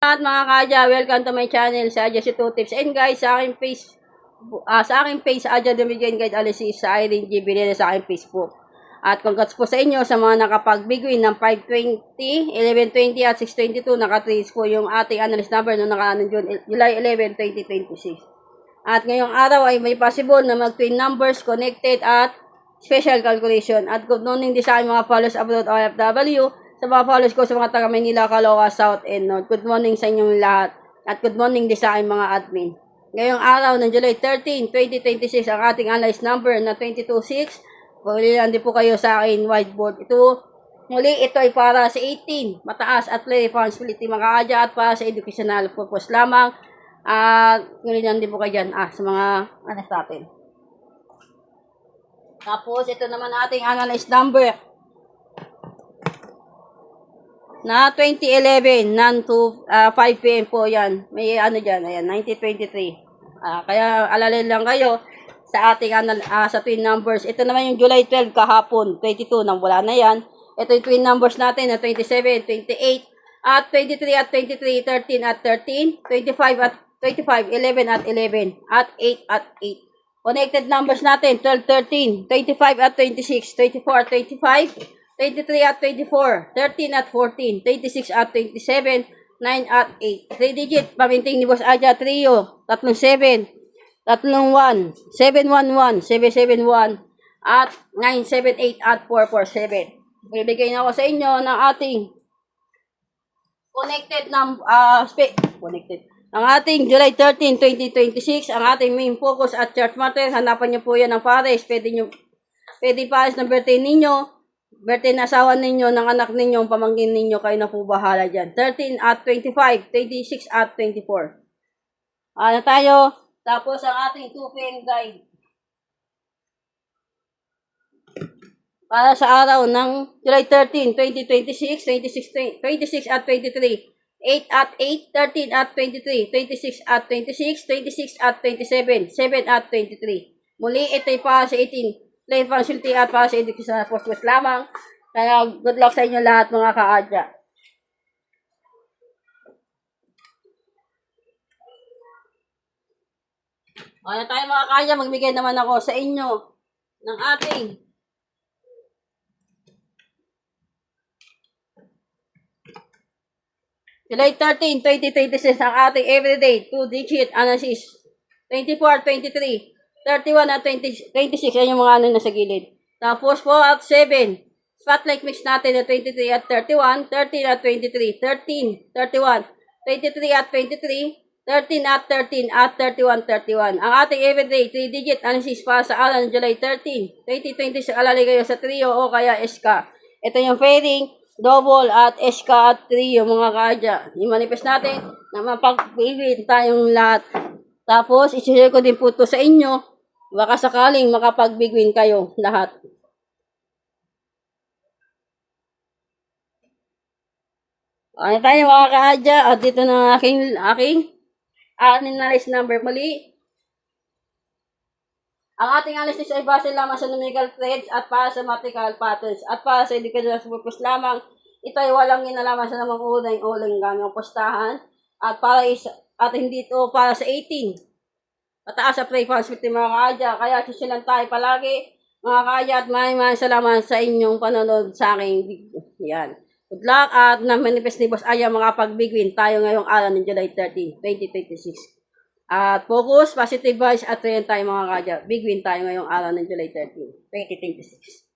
lahat mga kaadya, welcome to my channel sa Adya si 2 Tips. And guys, sa aking page sa Adya Dumigyan Guide Alisis sa Irene G. Binili sa aking Facebook. At congrats po sa inyo sa mga nakapag-big win ng 520, 1120 at 622. Nakatrace po yung ating analyst number noong nakaraang July 11, 2026. At ngayong araw ay may possible na mag-twin numbers, connected at special calculation. At good morning din sa aking mga followers abroad OFW, sa mga followers ko sa mga taga Manila, Caloocan, South and North. Good morning sa inyong lahat. At good morning din sa aking mga admin. Ngayong araw ng July 13, 2026, ang ating analyst number na 226. Paguli lang din po kayo sa akin whiteboard. Muli ito ay para sa 18, mataas at play responsibility mga kaadya at para sa educational purpose lamang. At muli lang din po kayo dyan sa mga anas natin. Tapos ito naman ating analyst number na 2011, to 5 p.m. po yan. May ano dyan, ayan, 1923. Kaya alalay lang kayo sa ating sa twin numbers. Ito naman yung July 12 kahapon, 22, nang wala na yan. Ito yung twin numbers natin na 27, 28, at 23 at 23, 13 at 13, 25 at 25, 11 at 11, at 8 at 8. Connected numbers natin, 12, 13, 25 at 26, 24 at 25, 23 at 24, 13 at 14, 26 at 27, 9 at 8. 3 digit, paminting ni Boss Adya, trio, 37, 31, 711, 771, at 978 at 447. Bibigay na ako sa inyo ng ating ang ating July 13, 2026, ang ating main focus at chart matter. Hanapan niyo po yan ng pares. Pwede pares ng birthday ninyo, birthday na asawa ninyo, ng anak ninyo, pamangkin ninyo, kayo na po bahala dyan. 13 at 25, 26 at 24. Ano tayo? Tapos ang ating 2 p.m. guide. Para sa araw ng July 13, 2026, 26 at 23, 8 at 8, 13 at 23, 26 at 26, 26 at 27, 7 at 23. Muli, ito ay para sa 18. Play facility at para sa educational purpose lamang. Kaya good luck sa inyo lahat mga kaadya. Ano tayo mga kaadya, magbigay naman ako sa inyo ng ating July 13, 2026, ang ating everyday 2-digit analysis. 24, 23, 31 at 26, yan yung mga ano nasa gilid. Tapos 4 at 7, spotlight mix natin na 23 at 31, 13 at 23, 13, 31, 23 at 23, 13 at 13 at 31, 31. Ang ating everyday 3-digit analysis para sa araw ng July 13, 2026, alalay kayo sa trio o kaya SK. Ito yung pairing, double at SK at trio mga kaadya. I-manifest natin na mapag-win tayong lahat. Tapos, isi-share ko din po ito sa inyo. Baka sakaling makapag-big win kayo lahat. Ano tayo mga kaadya? At dito na aking analysis number muli. Ang ating analysis ay base lamang sa numerical trends at para sa mathematical patterns at para sa educational purpose lamang. Ito ay walang ginalaman sa namang uling gamang postahan at hindi ito para sa 18. Mataas sa play facility mga kaadya. Kaya sisilan tayo palagi mga kaadya at maraming salamat sa inyong panonood sa aking video. Yan. Good luck at na-manifest ni Boss Adya mga pag-big win tayo ngayong araw ng July 13, 2026. At focus, positive vibes at trend tayo mga kaadya. Big win tayo ngayong araw ng July 13, 2026.